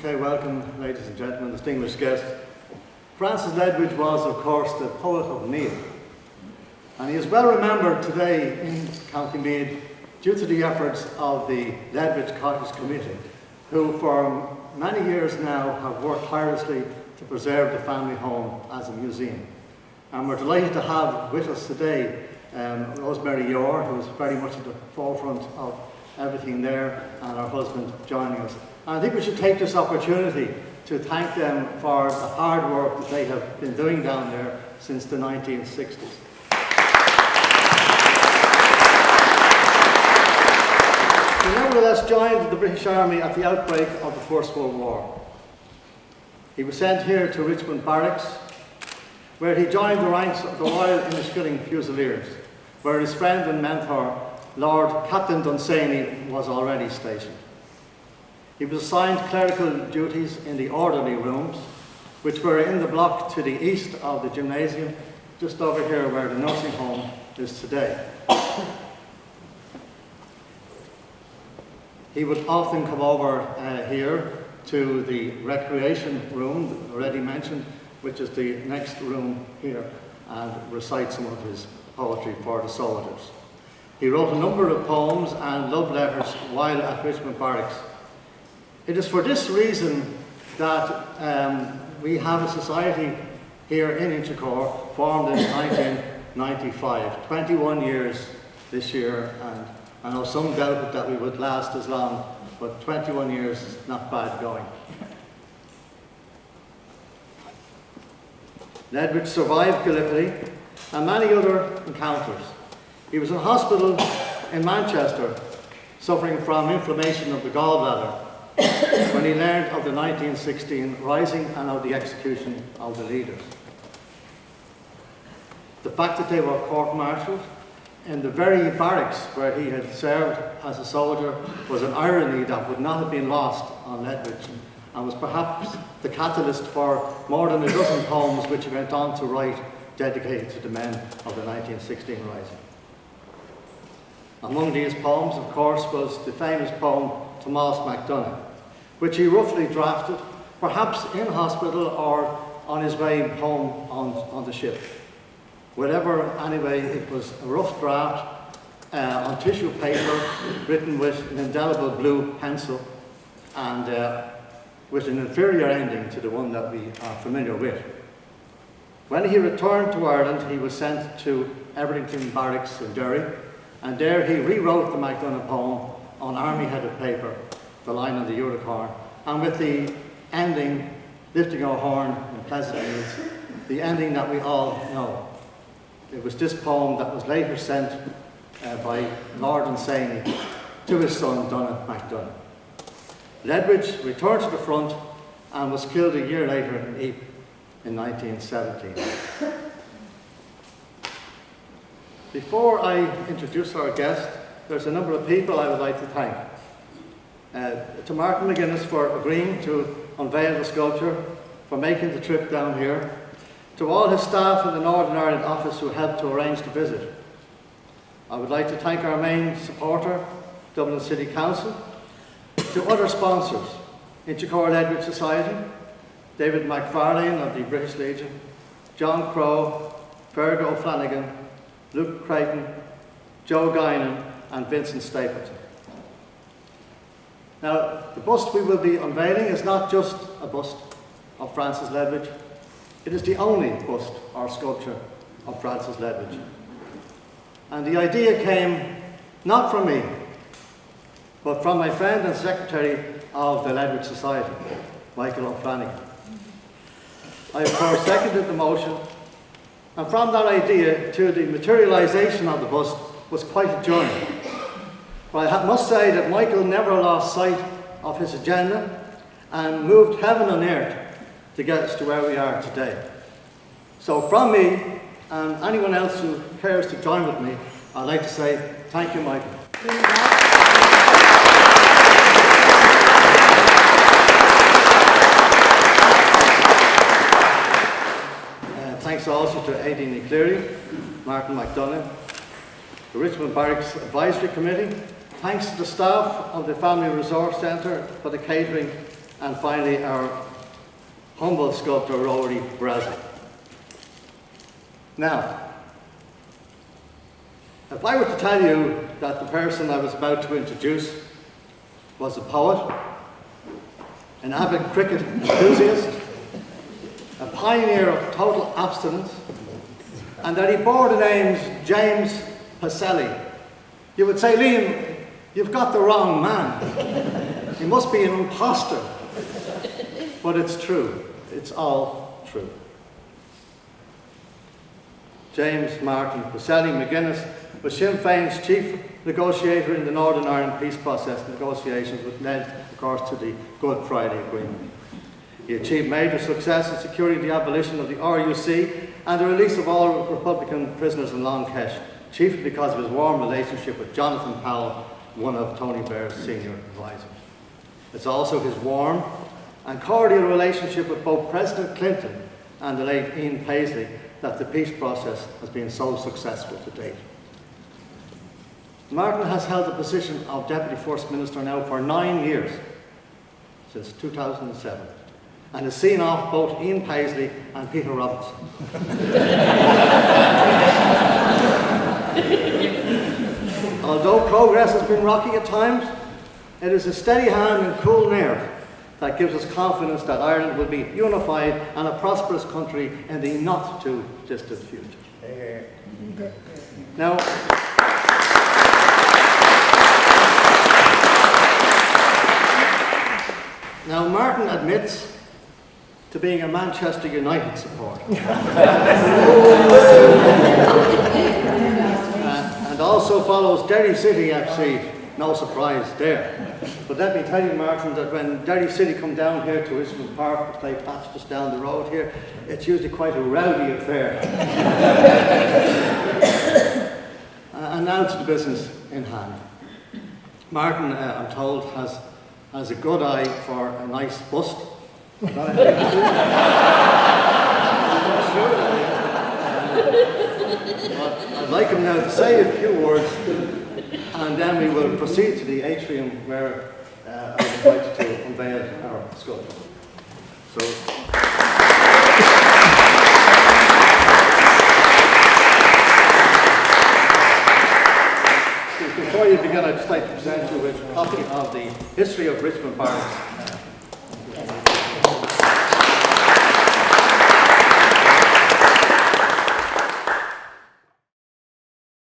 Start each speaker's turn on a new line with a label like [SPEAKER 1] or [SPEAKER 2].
[SPEAKER 1] Okay, welcome, ladies and gentlemen, distinguished guests. Francis Ledwidge was, of course, the poet of Meath, and he is well remembered today in County Meath due to the efforts of the Ledwidge Cottage Committee, who for many years now have worked tirelessly to preserve the family home as a museum. And we're delighted to have with us today OMeara, who is very much at the forefront of everything there, and her husband joining us. And I think we should take this opportunity to thank them for the hard work that they have been doing down there since the 1960s. He nevertheless joined the British Army at the outbreak of the First World War. He was sent here to Richmond Barracks, where he joined the ranks of the Royal Inniskilling Fusiliers, where his friend and mentor, Lord Captain Dunsany, was already stationed. He was assigned clerical duties in the orderly rooms, which were in the block to the east of the gymnasium, just over here where the nursing home is today. He would often come over here to the recreation room, already mentioned, which is the next room here, and recite some of his poetry for the soldiers. He wrote a number of poems and love letters while at Richmond Barracks. It is for this reason that we have a society here in Inchicore formed in 1995, 21 years this year, and I know some doubted that we would last as long, but 21 years is not bad going. Ledwidge survived Gallipoli and many other encounters. He was in hospital in Manchester, suffering from inflammation of the gallbladder, when he learned of the 1916 rising and of the execution of the leaders. The fact that they were court-martialed in the very barracks where he had served as a soldier was an irony that would not have been lost on Ledwidge, and was perhaps the catalyst for more than a dozen poems which he went on to write dedicated to the men of the 1916 rising. Among these poems, of course, was the famous poem Tomás MacDonagh, which he roughly drafted, perhaps in hospital or on his way home on the ship. Whatever, anyway, it was a rough draft on tissue paper, written with an indelible blue pencil, and with an inferior ending to the one that we are familiar with. When he returned to Ireland, he was sent to Everington Barracks in Derry, and there he rewrote the MacDonagh poem on army-headed paper, the line of the unicorn, and with the ending, lifting our horn in pleasant moods, the ending that we all know. It was this poem that was later sent by Lord Dunsany to his son, Donogh MacDonagh. Ledwidge returned to the front and was killed a year later in Ypres in 1917. Before I introduce our guest, there's a number of people I would like to thank. To Martin McGuinness for agreeing to unveil the sculpture, for making the trip down here, to all his staff in the Northern Ireland office who helped to arrange the visit. I would like to thank our main supporter, Dublin City Council, to other sponsors, Inchicore Ledwidge Society, David McFarlane of the British Legion, John Crowe, Fergal O'Flanagan, Luke Creighton, Joe Guinan, and Vincent Stapleton. Now, the bust we will be unveiling is not just a bust of Francis Ledwidge, it is the only bust or sculpture of Francis Ledwidge. And the idea came not from me, but from my friend and secretary of the Ledwidge Society, Michael O'Flanagan. I, of course, seconded the motion, and from that idea to the materialisation of the bust was quite a journey. But I must say that Michael never lost sight of his agenda and moved heaven and earth to get us to where we are today. So from me, and anyone else who cares to join with me, I'd like to say thank you, Michael. Thanks also to Aideen Cleary, Martin McDonagh, the Richmond Barracks Advisory Committee. Thanks to the staff of the Family Resource Centre for the catering and finally our humble sculptor Rory Brazil. Now, if I were to tell you that the person I was about to introduce was a poet, an avid cricket enthusiast, a pioneer of total abstinence, and that he bore the names James Pacelli, you would say, Liam, you've got the wrong man. He must be an imposter. But it's true. It's all true. James Martin Pacelli McGuinness was Sinn Féin's chief negotiator in the Northern Ireland peace process negotiations, which led, of course, to the Good Friday Agreement. He achieved major success in securing the abolition of the RUC and the release of all Republican prisoners in Long Kesh, chiefly because of his warm relationship with Jonathan Powell, one of Tony Blair's senior advisors. It's also his warm and cordial relationship with both President Clinton and the late Ian Paisley that the peace process has been so successful to date. Martin has held the position of Deputy First Minister now for 9 years, since 2007, and has seen off both Ian Paisley and Peter Robinson. Although progress has been rocky at times, it is a steady hand and cool nerve that gives us confidence that Ireland will be unified and a prosperous country in the not too distant future. Now, Martin admits to being a Manchester United supporter. And also follows Derry City FC, no surprise there. But let me tell you, Martin, that when Derry City come down here to Richmond Park to play patch just down the road here, it's usually quite a rowdy affair. And now to the business in hand. Martin, I'm told, has a good eye for a nice bust. I'd like him now to say a few words, and then we will proceed to the atrium where I would invite you to unveil our sculpture. So. Before you begin, I'd just like to present you with a copy of the History of Richmond Barracks,